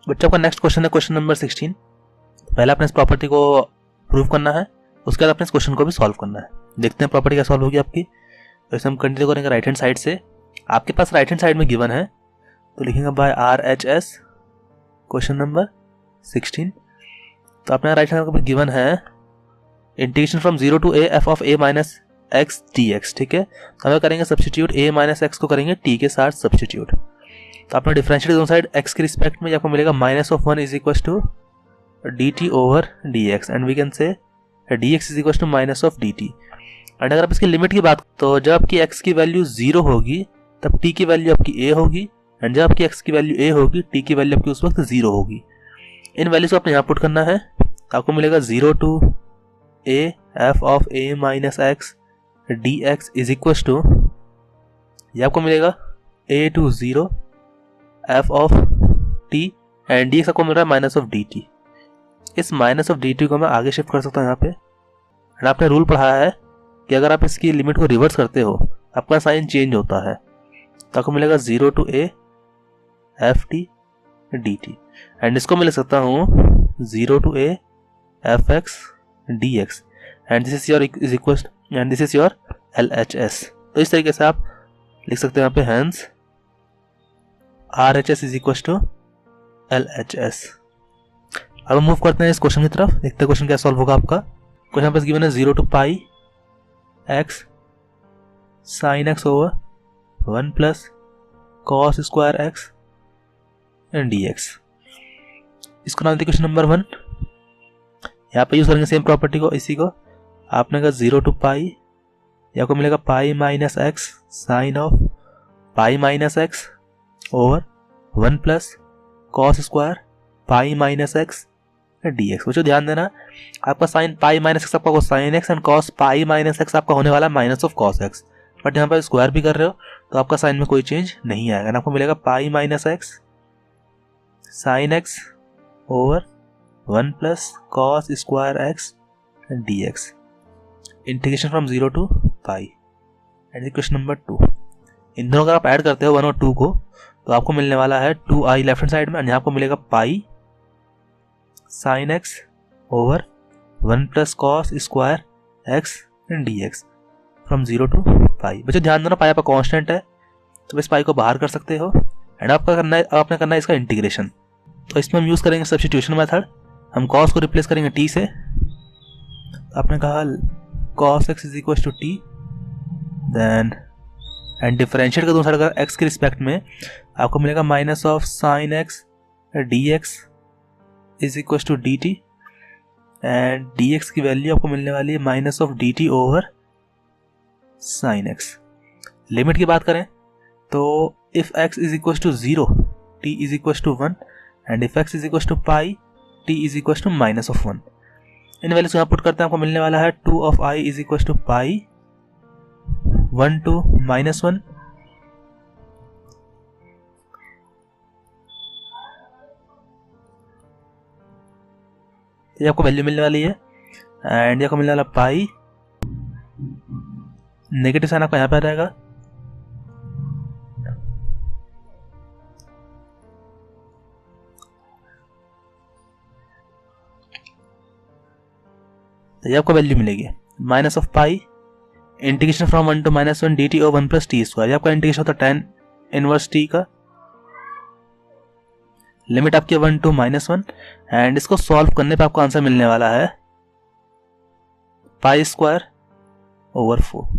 बच्चों का next question है क्वेश्चन नंबर 16। पहले आपने इस प्रॉपर्टी को प्रूव करना है, उसके बाद अपने इस क्वेश्चन को भी सॉल्व करना है। देखते हैं प्रॉपर्टी क्या सॉल्व होगी आपकी। तो इसे हम कंटिन्यू करेंगे राइट हैंड साइड से। आपके पास राइट हैंड साइड में गिवन है, तो लिखेंगे बाय RHS क्वेश्चन नंबर 16। तो अपने राइट हैंड में गिवन है integration from 0 to a f of a minus x dx। ठीक है, तो हमें करेंगे सब्स्टिट्यूट a माइनस एक्स को करेंगे t के साथ सब्स्टिट्यूट। तो आपने डिफरेंशिएट दोनों साइड x के रिस्पेक्ट में आपको मिलेगा -1 is equal to dt over dx and we can say dx is equal to -dt। And अगर आप इसकी लिमिट की बात, तो जब आपकी x की वैल्यू 0 होगी तब t की वैल्यू आपकी a होगी, एंड जब आपकी x की वैल्यू a होगी t की वैल्यू आपकी उस वक्त 0 होगी। इन वैल्यूज को आपने यहाँ पुट करना है, आपको मिलेगा 0 to a f of a minus x dx is equal to, ये आपको मिलेगा a to 0 f of t and dx आपको मिल रहा है माइनस ऑफ dt। इस माइनस ऑफ dt को मैं आगे शिफ्ट कर सकता हूँ यहाँ पे। एंड आपने रूल पढ़ा है कि अगर आप इसकी लिमिट को रिवर्स करते हो आपका साइन चेंज होता है, तो आपको मिलेगा 0 to a f t dt and इसको मैं लिख सकता हूँ 0 to a f x dx and this is your is equal and this is your LHS। तो इस तरीके से आप लिख सकते हैं यहाँ पे hence RHS is equal to LHS। अब मूव करते हैं इस क्वेश्चन की तरफ, देखते हैं क्वेश्चन क्या सॉल्व होगा आपका। क्वेश्चन पास गिवन है 0 to pi x sin x over 1 plus cos square x and dx। इसको नाम देते क्वेश्चन नंबर 1। यहाँ पे यूज करेंगे सेम प्रॉपर्टी को, इसी को आपने कहा 0 to पाई, या को मिलेगा pi minus x sine of pi minus x over 1 plus cos square pi minus x dx। बच्चों ध्यान देना, आपका साइन पाई माइनस एक्स आपका sine x and cos pi minus x आपका होने वाला है minus of cos x, but यहाँ पर स्क्वायर भी कर रहे हो तो आपका साइन में कोई चेंज नहीं आएगा। आपको मिलेगा pi minus x sine x over 1 plus cos square x dx integration from 0 to pi. And equation number 2, इन दोनों का आप ऐड करते हो 1 और 2 को, तो आपको मिलने वाला है 2i लेफ्ट हैंड साइड में, एंड यहाँ आपको मिलेगा pi sine x over 1 plus cos square x dx from 0 to पाई। बच्चों ध्यान दो ना, पाई आपका कांस्टेंट है तो बस पाई को बाहर कर सकते हो, एंड आपका करना है, आपने करना है इसका इंटीग्रेशन। तो इसमें हम यूज करेंगे सब्स्टिट्यूशन मेथड, हम कॉस को रिप्लेस करेंगे t से। तो आपने कहा cos x is equal to t, then and differentiate का दोनों साइड का x के रिस्पेक्ट में आपको मिलेगा minus of sine x dx is equal to dt and dx की वैल्यू आपको मिलने वाली है minus of dt over sine x। Limit की बात करें तो if x is equal to 0 t is equal to 1 and if x is equal to pi t is equal to minus of 1। इन वैल्यूज को यहाँ पुट करते हैं, आपको मिलने वाला है 2 of i is equal to pi 1 to -1 ये आपको वैल्यू मिलने वाली है, एंड ये आपको मिलने वाला पाई, नेगेटिव साइन आपका यहाँ पे आ जाएगा, तो ये आपको वैल्यू मिलेगी minus of pi integration from 1 to -1 dt और 1 प्लस टी स्क्वायर। ये आपका इंटीग्रेशन होता है tan इनवर्स t का, लिमिट आपकी 1 to -1, एंड इसको सॉल्व करने पे आपको आंसर मिलने वाला है पाई स्क्वायर ओवर 4।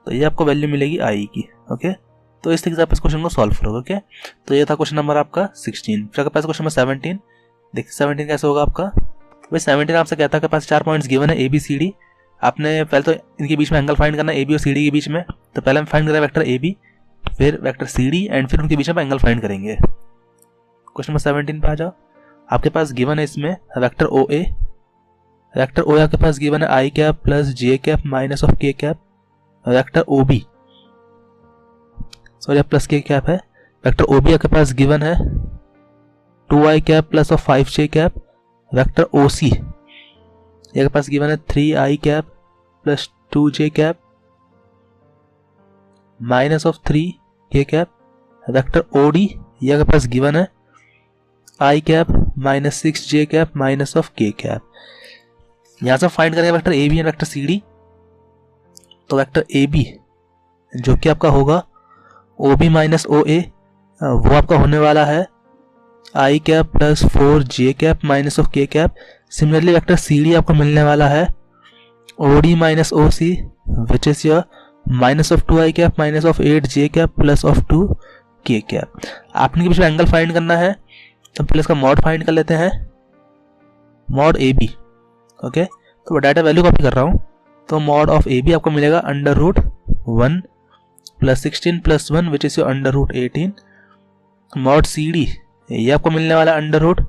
तो ये आपको वैल्यू मिलेगी i की। ओके, तो इस तरीके से आप इस क्वेश्चन को सॉल्व करोगे। ओके, तो ये था क्वेश्चन नंबर आपका 16। फिर आपके पास क्वेश्चन नंबर 17। देखिए 17 कैसे होगा आपका। भाई 17 आपसे कहता है कि पास 4 पॉइंट्स गिवन है ए बी सी डी। आपने पहले तो इनके बीच में एंगल फाइंड करना है ए बी और सी डी के बीच में। तो पहले हम फाइंड करें वेक्टर ए बी, फिर वेक्टर सी डी, एंड फिर उनके बीच में एंगल फाइंड करेंगे। क्वेश्चन नंबर 17 पे आ जाओ। आपके पास गिवन है इसमें वेक्टर ओ ए। वेक्टर ओ ए आपके पास गिवन है i cap plus j cap minus of k cap. Vector O B sorry plus k cap है। वेक्टर ओ बी आपके पास गिवन है 2i cap plus of 5j cap. Vector O C ये आपके पास गिवन है 3i cap plus 2j cap minus of 3k cap. Vector O D ये आपके पास गिवन है i cap minus 6 j cap minus of k cap. यहाँ से फाइंड करेंगे vector A B and vector C D. तो vector A B जो कि आपका होगा ओ बी माइनस ओ ए, वो आपका होने वाला है i cap plus 4 j cap minus of k cap. Similarly vector C D आपको मिलने वाला है O D minus O C which is your minus of 2 i cap minus of 8 j cap plus of 2 k cap. आपने के angle find करना है तो पहले इसका मॉड फाइंड कर लेते हैं, मॉड ए बी। ओके, तो डाटा वैल्यू कॉपी कर रहा हूँ। तो मॉड ऑफ ए बी आपको मिलेगा under root 1 plus 16 plus 1 which is your under root 18। Mod C D ये आपको मिलने वाला under root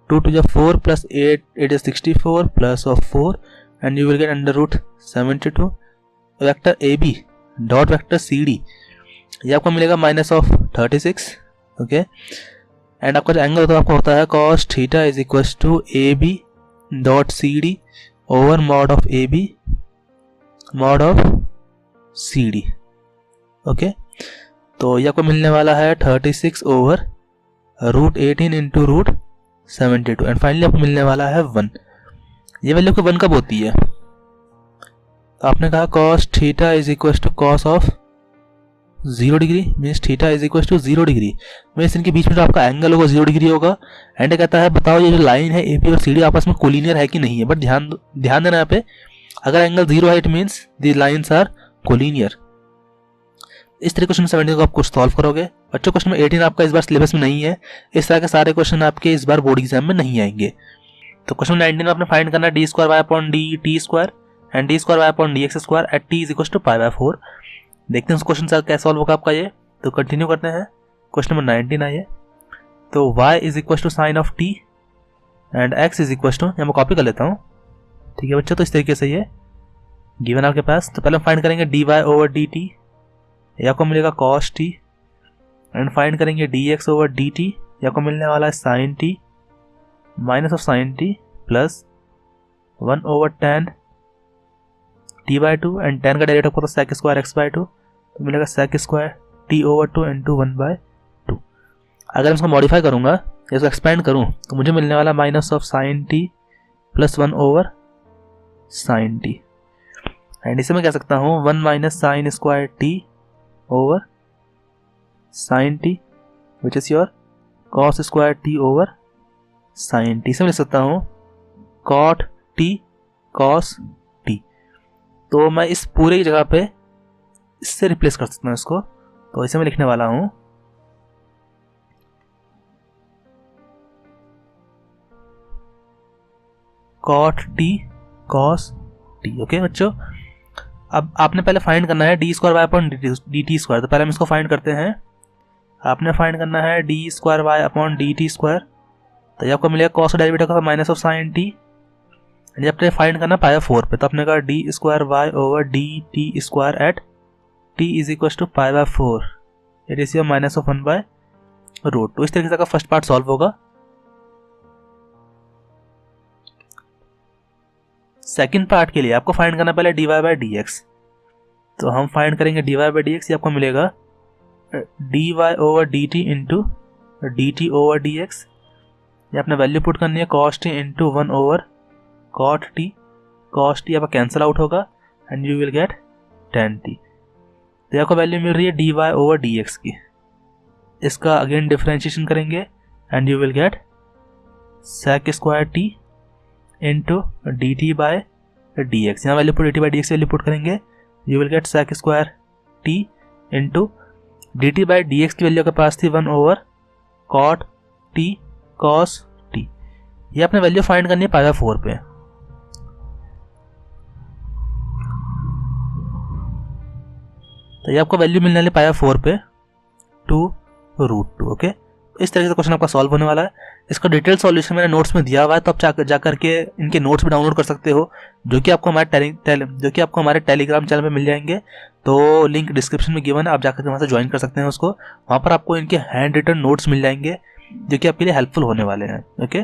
2 to the 4 plus 8 it is 64 plus of 4 and you will get under root 72। Vector A B dot vector C D ये आपको मिलेगा minus of 36। Okay, and आपका जो angle होता है आपको होता है cos theta is equal to A B dot C D over mod of A B mod of C D. Okay, तो ये आपको मिलने वाला है 36 over root 18 into root 72 and finally आपको मिलने वाला है 1। ये वैल्यू आपको 1 कब होती है? तो आपने कहा cos theta is equal to cos of 0 degree means theta is equal to 0 degree means इनके बीच में जो आपका एंगल होगा 0 डिग्री होगा। एंड कहता है बताओ ये जो लाइन है ए पी और सी डी आपस में कोलिनियर है कि नहीं है। बट ध्यान देना यहाँ पे, अगर एंगल 0 है it means the lines are collinear. इस तरह क्वेश्चन 17 को आप कुछ सॉल्व करोगे। बच्चों क्वेश्चन में 18 आपका इस बार सिलेबस में नहीं है, इस तरह के सारे क्वेश्चन आपके इस बार बोर्ड एग्जाम में नहीं आएंगे। तो क्वेश्चन 19 में आपने फाइंड करना है D square Y upon D T square and D square Y upon D X square at T is equal to pi by 4। देखते हैं उस क्वेश्चन से कैसे सॉल्व होगा आपका ये। तो कंटिन्यू करते हैं, क्वेश्चन नंबर 19 आइए। तो y is equal to sine of t and x is equal to, यहाँ मैं कॉपी कर लेता हूँ। ठीक है बच्चों, तो इस तरीके से ये गिवन आपके पास। तो पहले हम फाइंड करेंगे dy ओवर dt, या को मिलेगा cos t एंड फाइंड करेंगे dx ओवर dt, या को मिलने वाला है sin t minus of sin t plus 1 over tan t by 2 and tan का डेरिवेटिव होता है sec स्क्वायर x बाई 2, तो मिलेगा sec square t over 2 into 1 by 2। अगर मैं इसको मॉडिफाई करूंगा या इसको एक्सपेंड करूं तो मुझे मिलने वाला minus of sin t plus 1 over sin t and इसे मैं कह सकता हूँ 1 minus sine square t over sin t which is your cos square t over sin t। इसे मैं लिख सकता हूँ cot t cos t। तो मैं इस पूरे जगह पे इससे रिप्लेस कर सकता हूँ इसको। तो इसे मैं लिखने वाला हूँ cot t cos t। Okay बच्चों, अब आपने पहले फाइंड करना है D square Y upon D T square. तो पहले हम इसको फाइंड करते हैं। आपने फाइंड करना है D square Y upon D T square, तो ये आपको मिलेगा कॉस डेरिवेटिव का माइनस ऑफ साइन टी। ये आपने फाइंड करना पाई 4 पे, तो आपने कहा D square Y over D T square at T is equal to pi by 4 it is your minus of 1 by root 2। इस तरीके से आपका फर्स्ट पार्ट सॉल्व होगा। सेकंड पार्ट के लिए आपको फाइंड करना पहले D Y by D X. तो हम फाइंड करेंगे D Y by D x, ये आपको मिलेगा D Y over D T into D T over d x. ये आपने वैल्यू पुट करनी है cos t into 1 over cot T. Cos t आपका कैंसिल आउट होगा and you will get tan t. तो आपको वैल्यू मिल रही है d Y over d x की। इसका अगेन डिफरेंशिएशन करेंगे and you will get sec square T into D T by D x. यहाँ value put d T by D x value put करेंगे, you will get sec square T into D T by D x की value के पास थी 1 over cot T cos T. ये आपने value find करनी है पाई बाय 4 पे। तो ये आपको वैल्यू मिलने वाली पाई बाय 4 पे 2 रूट 2। ओके, इस तरीके से क्वेश्चन आपका सॉल्व होने वाला है। इसका डिटेल सॉल्यूशन मैंने नोट्स में दिया हुआ है, तो आप जाकर के इनके नोट्स भी डाउनलोड कर सकते हो, जो कि आपको हमारे टेलीग्राम चैनल पे मिल जाएंगे। तो लिंक डिस्क्रिप्शन में गिवन है, आप जाकर के वहाँ से ज्वाइन कर सकते हैं उसको। वहाँ पर आपको इनके हैंड रिटन नोट्स मिल जाएंगे जो कि आपके लिए हेल्पफुल होने वाले हैं। ओके,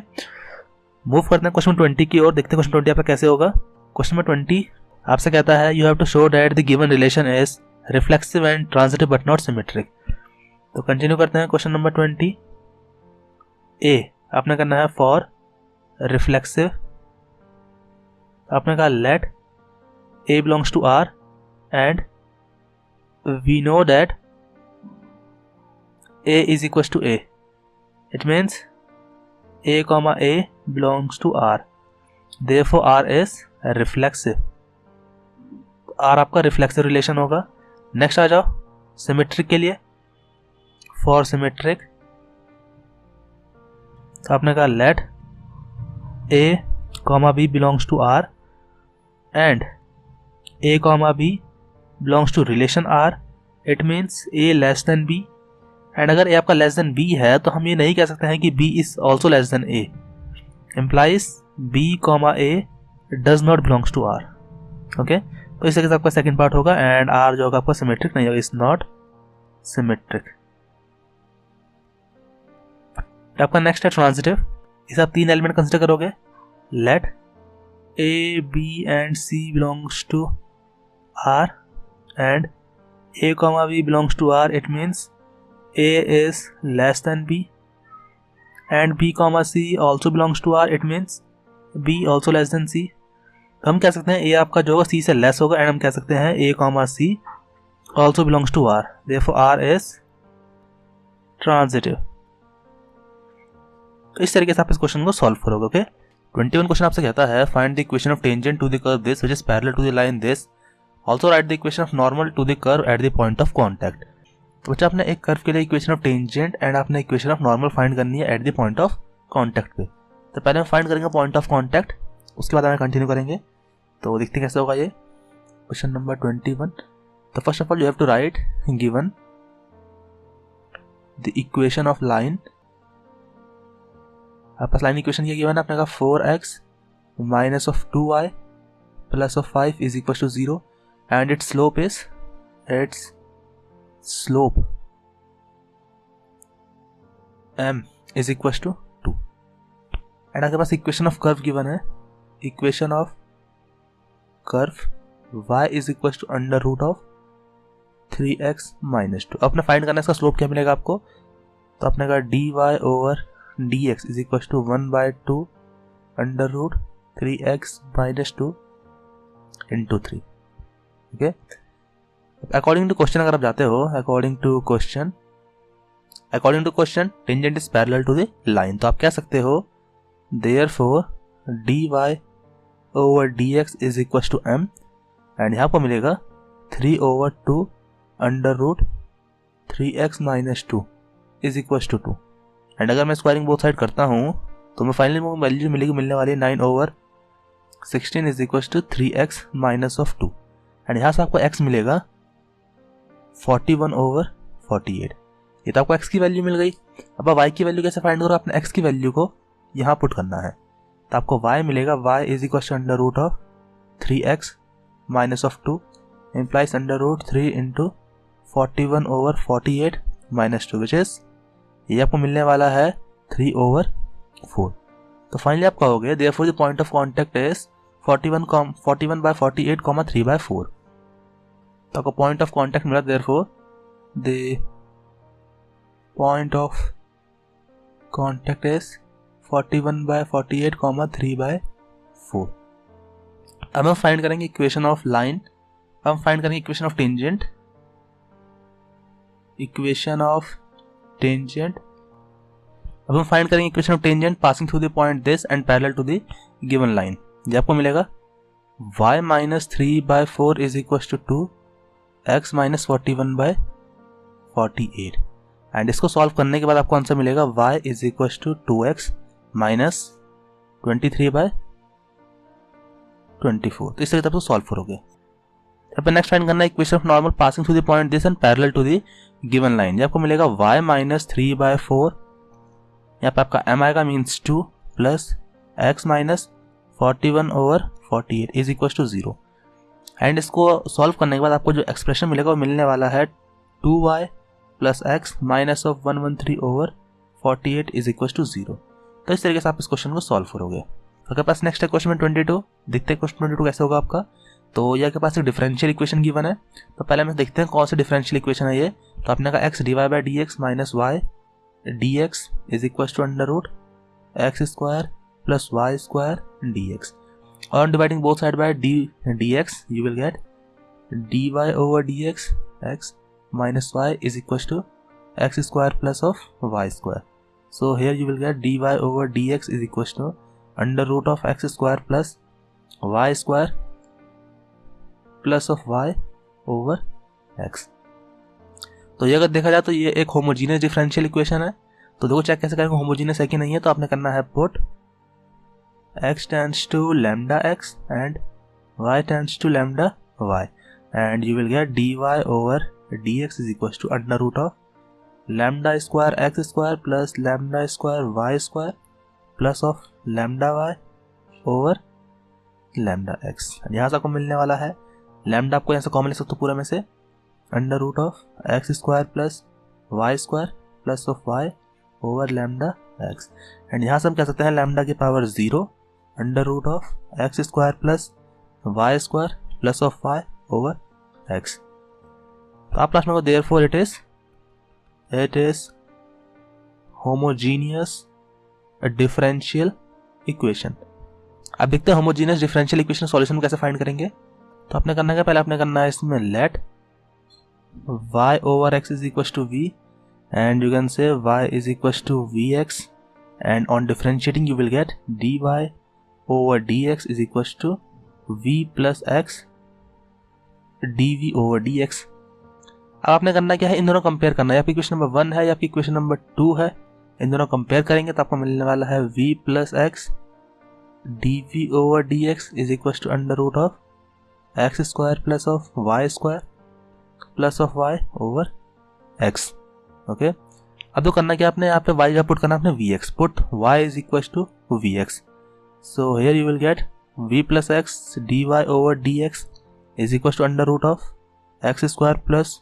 मूव करते हैं क्वेश्चन 20 की ओर। देखते हैं क्वेश्चन 20 आपका कैसे होगा। क्वेश्चन नंबर 20 आपसे कहता है you have to show that the given relation is reflexive and transitive but not symmetric. तो कंटिन्यू करते हैं क्वेश्चन नंबर 20 ए। आपने करना है फॉर रिफ्लेक्सिव, आपने कहा late a belongs to R and we know that a is equals to a. It means a comma a belongs to R. Therefore R is reflexive. R आपका reflexive relation होगा. Next आ जाओ symmetric के लिए. For symmetric तो आपने कहा late a comma b belongs to R and a comma b belongs to relation R. It means a less than b. And अगर a आपका लेस देन b है तो हम ये नहीं कह सकते हैं कि b is also less than a. Implies b comma a does not belongs to R. Okay, तो इस तरीके से आपका सेकंड पार्ट होगा. एंड R जो होगा आपका सिमेट्रिक नहीं होगा, इज नॉट सिमेट्रिक. आपका नेक्स्ट है ट्रांजिटिव. इसे आप तीन एलिमेंट कंसिडर करोगे. Let a, b and c belongs to R and a comma b belongs to R. It means a is less than b and b comma c also belongs to R. It means b also less than c. हम कह सकते हैं a आपका जो होगा c से less होगा and हम कह सकते हैं a comma c also belongs to R. Therefore R is transitive. तो इस तरीके से आप इस क्वेश्चन को सॉल्व करोगे. ओके, 21 क्वेश्चन आपसे कहता है find the equation of tangent to the curve this which is parallel to the line this. Also write the equation of normal to the curve at the point of contact. तो बच्चा आपने एक curve के लिए equation of tangent and आपने equation of normal find करनी है at the point of contact पे. तो पहले हम फाइंड करेंगे पॉइंट ऑफ कांटेक्ट, उसके बाद हमें कंटिन्यू करेंगे. तो देखते हैं कैसे होगा ये क्वेश्चन नंबर 21. तो first of all you have to write given the equation of line. आपके पास लाइन इक्वेशन ये गिवन है. आपने कहा 4x minus of 2y plus of 5 is equal to 0 and it's slope is m is equal to 2. And आपके पास equation of curve given है. Equation of curve y is equal to under root of 3x minus 2. अपने find करना है इसका slope क्या मिलेगा आपको. तो आपने कहा dy over dx is equal to 1/2 under root 3x minus 2 into 3. Okay, according to question अगर आप जाते हो, according to question tangent is parallel to the line. तो आप कह सकते हो therefore dy over dx is equal to m and यहाँ पर मिलेगा 3/2 under root 3x minus 2 is equal to 2. And अगर मैं स्क्वायरिंग बोथ साइड करता हूँ तो मैं फाइनली वैल्यू मिलने वाली है 9/16 is equal to 3x minus of 2. And यहाँ से आपको x मिलेगा 41/48. ये तो आपको x की वैल्यू मिल गई. अब y की वैल्यू कैसे फाइंड करो. आपने x की वैल्यू को यहाँ पुट करना है. तो आपको y मिलेगा y is equal to under root of 3x minus of 2 implies under root 3 into 41/48 minus 2 which is ये आपको मिलने वाला है 3/4. तो फाइनली आप कहोगे therefore the point of contact is 41/48, 3/4. तो आपको पॉइंट ऑफ कांटेक्ट मिला. Therefore the point of contact is 41/48, 3/4. अब हम फाइंड करेंगे इक्वेशन ऑफ लाइन. हम फाइंड करेंगे इक्वेशन ऑफ टेंजेंट. अब हम फाइंड करेंगे equation of tangent passing through the point this and parallel to the given line. ये आपको मिलेगा y minus 3/4 is equal to 2x minus 41/48. And इसको सॉल्व करने के बाद आपको आंसर मिलेगा y is equal to 2x minus 23/24. तो इस तरीके से आप सॉल्व करोगे. अब नेक्स्ट फाइंड करना है equation of normal passing through the point this and parallel to the given line. ये आपको मिलेगा y माइनस 3/4, यहाँ पे आपका m आएगा means 2 plus x minus 41/48 is equal to 0. And इसको सॉल्व करने के बाद आपको जो एक्सप्रेशन मिलेगा वो मिलने वाला है 2y plus x minus of 113/48 is equal to 0. तो इस तरीके से आप इस क्वेश्चन को सॉल्व करोगे. आपके पास नेक्स्ट है क्वेश्चन 22. देखते हैं क्वेश्चन 22 कैसे होगा आपका. तो ये आपके पास एक डिफरेंशियल इक्वेशन गिवन है. तो पहले हम देखते हैं कौन सा डिफरेंशियल इक्वेशन है ये. तो आपने कहा x dy/dx minus y dx is equal to under root X square plus Y square dx. On dividing both side by dx, you will get dy over dx x minus y is equals to x square plus of y square. So here you will get dy over dx is equals to under root of x square plus y square plus of y over x. तो ये अगर देखा जाए तो ये एक homogeneous differential equation है. तो देखो चेक कैसे करेंगे होमोजीनियस है कि नहीं है. तो आपने करना है put x tends to lambda x and y tends to lambda y, and you will get dy over dx is equals to under root of lambda square x square plus lambda square y square plus of lambda y over lambda x. यहाँ से आपको मिलने वाला है lambda, आपको यहाँ से common ले सकते हो पूरे में से, under root of X square plus Y square plus of Y over lambda X. And यहाँ से हम कह सकते हैं लैम्डा की power 0 under root of X square plus Y square plus of Y over X. तो आप लास्ट में therefore it is homogeneous differential equation. अब देखते हैं होमोजीनियस डिफरेंशियल इक्वेशन सॉल्यूशन कैसे फाइंड करेंगे. तो आपने करना है, पहले आपने करना है इसमें late y over x is equals to v and you can say y is equals to vx, and on differentiating you will get dy over dx is equals to v plus x dv over dx. अब आपने करना क्या है, इन दोनों compare करना है. आपकी equation number 1 है या आपकी इक्वेशन नंबर 2 है, इन दोनों कंपेयर करेंगे तो आपको मिलने वाला है v plus x dv over dx is equals to under root of x square plus of y square plus of y over x. Okay, अब तो करना क्या आपने, यहाँ पे y का पुट करना आपने vx, put y is equal to vx. So here you will get v plus x dy over dx is equal to under root of x square plus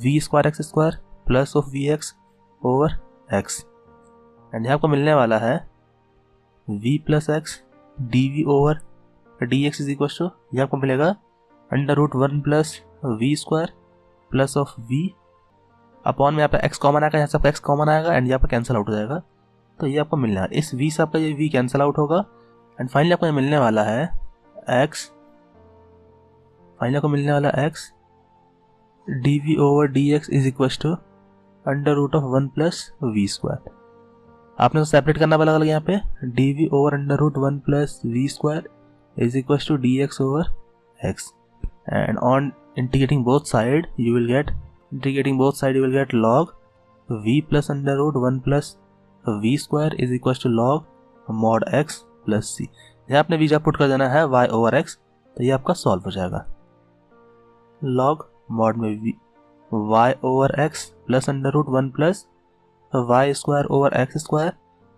v square x square plus of vx over x. And यहाँ आपको मिलने वाला है v plus x dv over dx is equal to, ये आपको मिलेगा under root 1 plus v square plus of v upon में यहाँ पे x कॉमन आएगा, यहाँ से आपका x कॉमन आएगा एंड यहाँ पे कैंसिल आउट हो जाएगा. तो ये आपको मिलना है, इस v से आपका ये v कैंसिल आउट होगा एंड फाइनली आपको मिलने वाला है x, फाइनली आपको मिलने वाला x dv over dx is equal to under root of 1 plus v square. आपने तो सेपरेट करना पड़ेगा यहाँ पे dv over under root 1 plus v square is equal to dx over x. And on integrating both side you will get log v plus under root 1 plus v square is equals to log mod x plus c. यहाँ आपने v put कर देना है y over x, तो ये आपका solve हो जाएगा. log mod में v y over x plus under root 1 plus y square over x square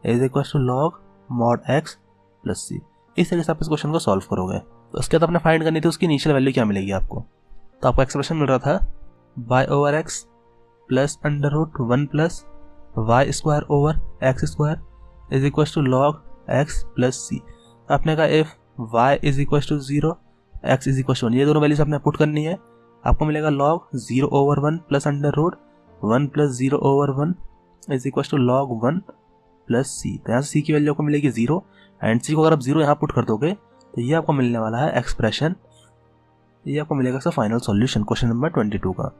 is equals to log mod x plus c. इस तरीके से आप इस क्वेश्चन को सॉल्व करोगे. तो उसके बाद आपने फाइंड करनी थी उसकी इनिशियल वैल्यू क्या मिलेगी आपको. तो आपको एक्सप्रेशन मिल रहा था y over x plus under root 1 plus Y square over X square is equal to log x plus c. आपने कहा if y is equal to 0 x is equal to 1, ये दोनों वैल्यूज आपने पुट करनी है. आपको मिलेगा log 0 over 1 plus under root 1 plus 0 over 1 is equal to log 1 plus c. तो यहाँ से c की वैल्यू आपको मिलेगी 0 एंड c को अगर आप 0 यहाँ पुट कर दोगे तो ये आपको मिलने वाला है एक्सप्रेशन, ये आपको मिलेगा इसका फाइनल सॉल्यूशन क्वेश्चन नंबर 22 का.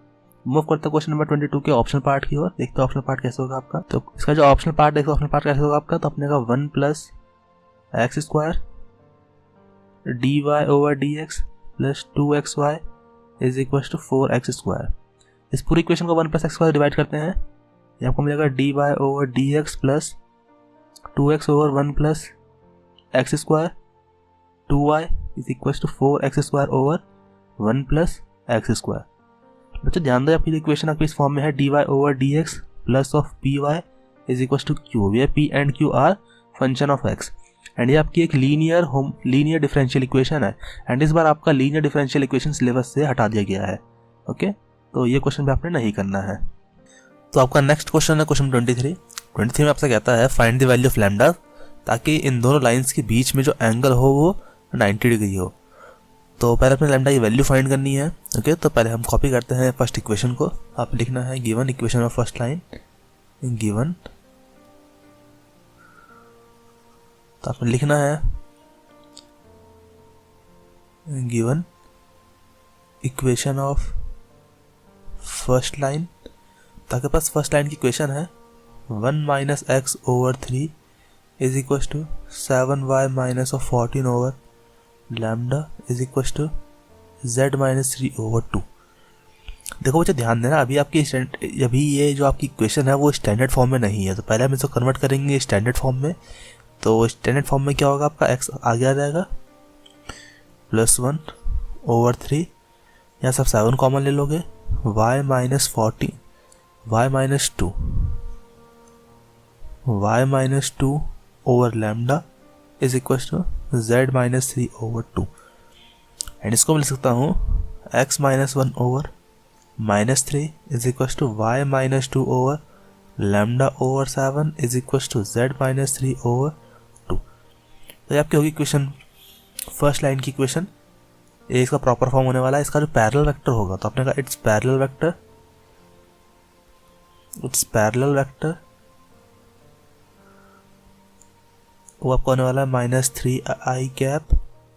मूव करते हैं क्वेश्चन नंबर 22 के ऑप्शनल पार्ट की ओर. देखते हैं ऑप्शनल पार्ट कैसे होगा आपका. तो इसका जो ऑप्शनल पार्ट है, ऑप्शनल पार्ट कैसे होगा आपका. तो अपने का 1 plus X square dy over dx plus 2xy is equal to 4x square. इस पूरी इक्वेशन को 1 प्लस एक्स स्क्वायर डिवाइड करते हैं, ये आपको मिलेगा dy over dx plus 2x over 1 plus X square 2y is equal to 4x square over 1 plus X square. बच्चों ध्यान दो, आपकी इक्वेशन आपकी इस फॉर्म में है dy over dx plus of py is equal to q. ये p and q are function of x and ये आपकी एक लीनियर डिफरेंशियल इक्वेशन है. एंड इस बार आपका लीनियर डिफरेंशियल इक्वेशन सिलेबस से हटा दिया गया है. ओके, तो ये क्वेश्चन भी आपने नहीं करना है. तो आपका नेक्स्ट क्वेश्चन है क्वेश्चन 23 में आपसे कहता है find the value of lambda, ताकि इन दोनों लाइंस के बीच में जो एंगल हो वो 90 डिग्री हो. तो पहले अपने लैम्डा की वैल्यू फाइंड करनी है. ओके, तो पहले हम कॉपी करते हैं फर्स्ट इक्वेशन को. आप लिखना है given equation of first line given तो आपने लिखना है given equation of first line. तो आपके पास फर्स्ट लाइन की इक्वेशन है 1 minus x over 3 is equal to 7y minus of 14 over lambda is equal to z minus 3 over 2। देखो बच्चे ध्यान देना, अभी ये जो आपकी इक्वेशन है वो स्टैंडर्ड फॉर्म में नहीं है, तो पहले हम इसको कन्वर्ट करेंगे स्टैंडर्ड फॉर्म में। तो स्टैंडर्ड फॉर्म में क्या होगा, आपका x आगे आ जाएगा +1 ओवर 3, यहाँ सब 7 कॉमन ले लोगे, y minus 14 y minus 2 over lambda is equal to z minus 3 over 2। And इसको मैं लिख सकता हूँ x minus 1 over minus 3 is equal to y minus 2 over lambda over 7 is equal to z minus 3 over 2। तो ये आपकी होगी equation, first line की इक्वेशन। ये इसका प्रॉपर फॉर्म होने वाला है। इसका जो पैरेलल वेक्टर होगा, तो आपने कहा इट्स पैरेलल वेक्टर वो आपको होने वाला है -3i cap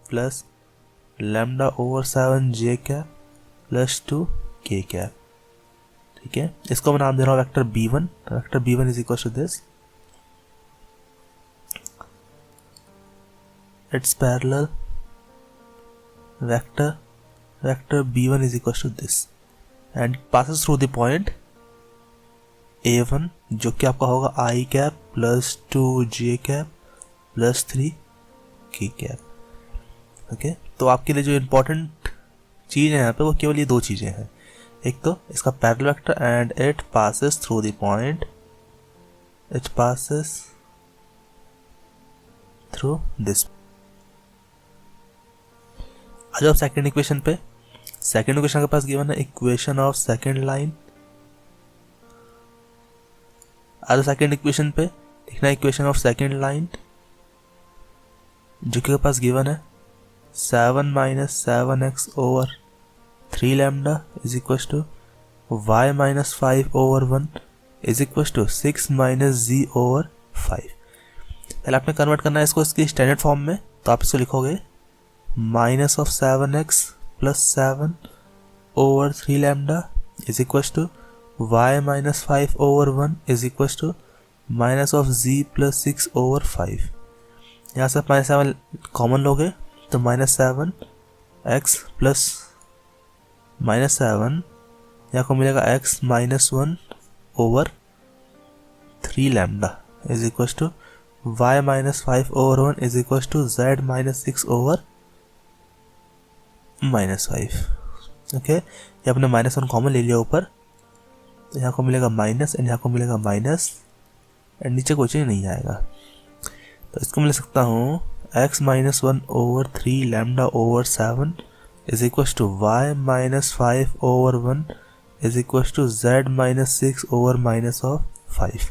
plus lambda over 7j cap plus 2k cap. ठीक है, इसको मैं नाम दे रहा हूँ vector b1। Vector b1 is equal to this, it's parallel vector b1 is equal to this and passes through the point a1 जो कि आपका होगा i cap plus 2j cap plus 3k cap. Okay, तो आपके लिए जो important चीज़ है यहाँ पे वो केवल ये दो चीज़ें हैं। एक तो इसका parallel vector and it passes through the point, it passes through this. आ जाओ सेकेंड इक्वेशन पे। सेकेंड इक्वेशन के पास गिवन है इक्वेशन ऑफ सेकेंड लाइन। आ जाओ सेकेंड इक्वेशन पे, लिखना है इक्वेशन ऑफ सेकेंड लाइन जो कि पास गिवन है 7 minus 7x over 3 lambda is equal to y minus 5 over 1 is equal to 6 minus z over 5। पहले आपने कन्वर्ट करना है इसको इसकी स्टैंडर्ड फॉर्म में, तो आप इसको लिखोगे minus of 7x plus 7 over 3 lambda is equal to y minus 5 over 1 is equal to minus of z plus 6 over 5। यहाँ से -7 कॉमन लोगे तो -7x प्लस -7 यहाँ को मिलेगा x minus 1 over 3 lambda is equal to y minus 5 over 1 is equal to z minus 6 over -5। Okay, ये आपने -1 common ले लिया ऊपर, तो यहाँ को मिलेगा माइनस एंड यहाँ को मिलेगा माइनस एंड नीचे कोई चीज़ नहीं आएगा। तो इसको मैं ले सकता हूँ x minus 1 over 3 lambda over 7 is equal to y minus 5 over 1 is equal to z minus 6 over -5।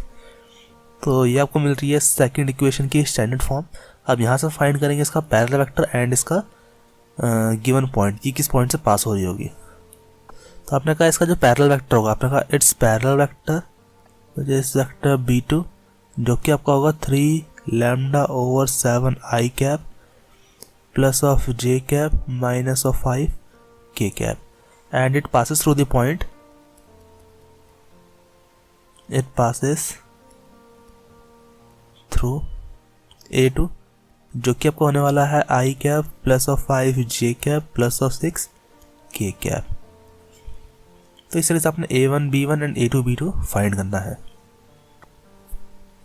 तो ये आपको मिल रही है सेकंड इक्वेशन की स्टैंडर्ड फॉर्म। अब यहाँ से फाइंड करेंगे इसका पैरेलल वेक्टर एंड इसका गिवन पॉइंट की किस पॉइंट से पास हो रही होगी। तो आपने कहा इसका जो पैरेलल वेक्टर होगा, आपने कहा इट्स पैरेलल वेक्टर इस वेक्टर b2 जो कि आपका होगा 3 lambda over 7 i cap plus of j cap minus of 5 k cap and it passes through the point, it passes through a2 जो कि आपको होने वाला है i cap plus of 5 j cap plus of 6 k cap. तो इस तरह से आपने a1 b1 and a2 b2 find करना है।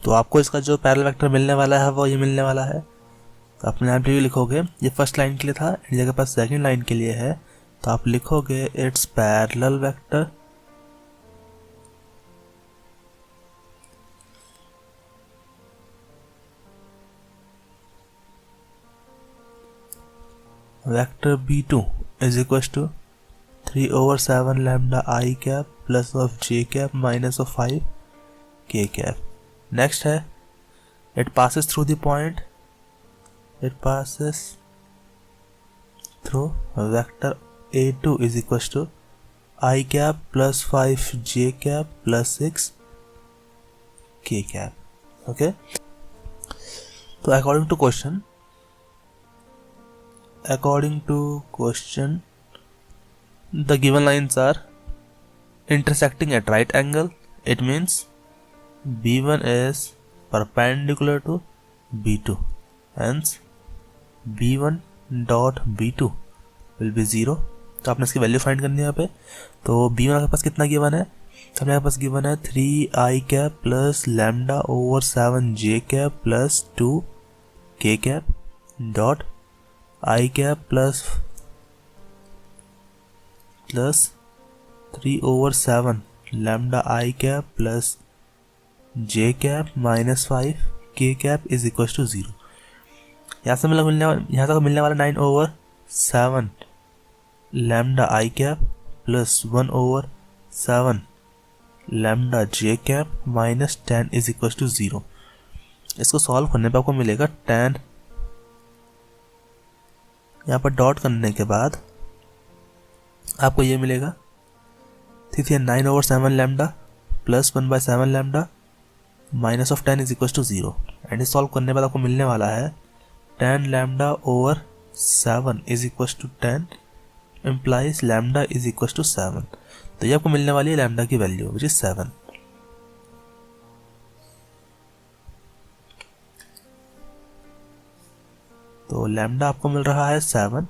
तो आपको इसका जो पैरेलल वेक्टर मिलने वाला है वो ये मिलने वाला है। तो आप यहाँ पे लिखोगे, ये फर्स्ट लाइन के लिए था, इन जगह पास सेकंड लाइन के लिए है, तो आप लिखोगे it's parallel vector vector b2 is equal to 3 over 7 lambda i cap plus of j cap minus of 5 k cap. Next है it passes through the point, it passes through vector a2 is equal to i cap plus 5 j cap plus 6 k cap. Okay, तो according to question the given lines are intersecting at right angle. It means B1 is perpendicular to B2, hence B1 dot B2 will be 0. तो आपने इसकी value find करनी है यहाँ पे। तो B1 आपके पास कितना गिवन है, तो हमारे पास गिवन है 3i cap plus lambda over 7j cap plus 2k cap dot i cap plus 3 over 7 lambda I cap plus j cap minus 5 k cap is equals to 0। यहाँ से मिलने वाला 9 over 7 lambda I cap plus 1 over 7 lambda j cap minus 10 is equals to 0। इसको solve करने पे आपको मिलेगा 10, यहाँ पर डॉट करने के बाद आपको ये मिलेगा 9 over 7 lambda plus 1/7 lambda minus of 10 is equal to 0। And इस सॉल्व करने के बाद आपको मिलने वाला है 10 lambda over 7 is equal to 10 implies lambda is equal to 7। तो ये आपको मिलने वाली है lambda की वैल्यू विच इज 7। तो lambda आपको मिल रहा है 7।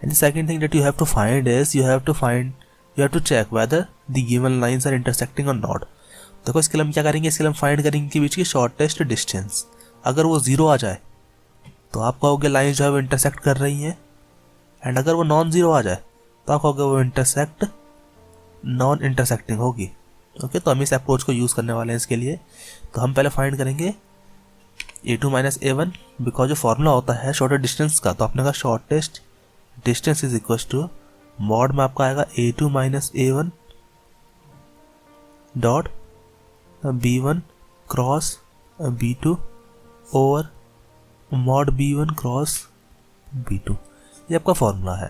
And the second thing that you have to find is you have to check whether the given lines are intersecting और नॉट। देखो इसके लिए हम क्या करेंगे, इसके लिए हम फाइंड करेंगे कि बीच की शॉर्टेस्ट डिस्टेंस। अगर वो 0 आ जाए तो आप कहोगे लाइंस जो है वो इंटरसेक्ट कर रही हैं, एंड अगर वो नॉन जीरो आ जाए तो आप कहोगे वो नॉन इंटरसेक्टिंग होगी। ओके, तो हम इस अप्रोच को यूज़ करने वाले हैं इसके लिए। तो हम पहले फाइंड करेंगे a2 माइनस a1, बिकॉज जो फॉर्मूला होता है शॉर्टेस्ट डिस्टेंस का, तो आपने कहा shortest distance is equal to mod में आपका आएगा a2 minus a1 dot b1 cross b2 over mod b1 cross b2। ये आपका फॉर्मूला है।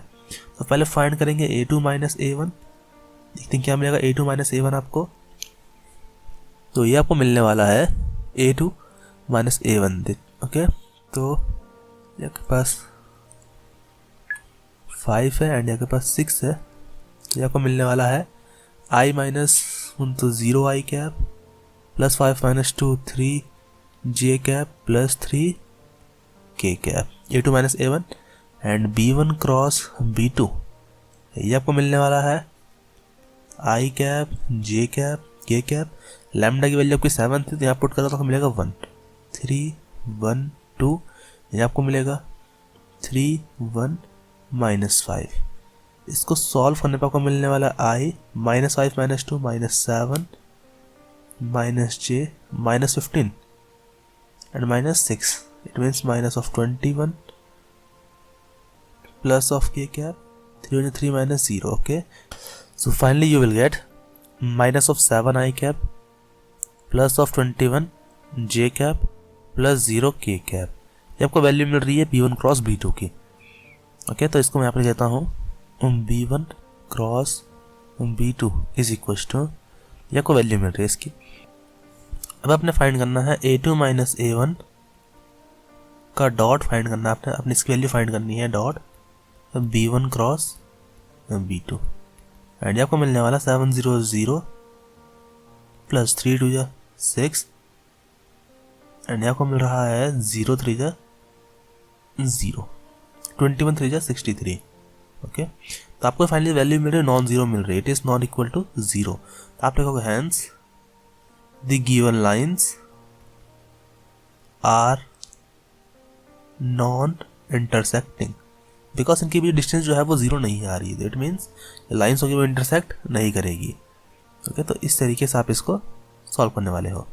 तो पहले फाइंड करेंगे a2 माइनस a1, देखते हैं क्या मिलेगा a2 माइनस a1 आपको। तो ये आपको मिलने वाला है a2 माइनस a1। ओके, तो ये आपके पास 5 है एंड यहाँ के पास 6 है। तो ये आपको मिलने वाला है i माइनस तो 0 i cap plus 5 minus 2 3 j cap plus 3 k cap a2 minus a1 and b1 cross b2। ये आपको मिलने वाला है i cap j cap k cap. Lambda की वैल्यू आपकी 7 थी तो यहाँ पुट करा तो आपको मिलेगा 1 3 1 2। ये आपको मिलेगा 3 1 माइनस 5। इसको सॉल्व करने पर आपको मिलने वाला i minus 5 minus 2 minus 7 minus j minus 15 and minus 6। It means minus of 21 plus of k cap 3 3 minus 0। okay, so finally you will get minus of 7 i cap plus of 21 j cap plus 0 k cap। ये आपको value मिल रही है b1 cross b2 की। Okay, तो इसको मैं यहाँ पे कहता हूँ b1 cross b2 is equal to, ये आपको वैल्यू मिल रही है इसकी। अब आपने फाइंड करना है a2 माइनस a1 का डॉट फाइंड करना है आपने, अपनी इसकी वैल्यू फाइंड करनी है dot b1 cross b2 and आपको मिलने वाला 700 प्लस 3 2 6 एंड आपको मिल रहा है 0 3 0 21 3 63। ओके, तो आपको फाइनली वैल्यू मिल रही है नॉन जीरो मिल रही है, it is not equal to 0। तो आप लिखोगे hence the given lines are non intersecting, because इनकी भी डिस्टेंस जो है वो 0 नहीं आ रही है। इट मीन्स लाइन्स होगी वो इंटरसेक्ट नहीं करेगी। ओके, तो इस तरीके से आप इसको सॉल्व करने वाले हो।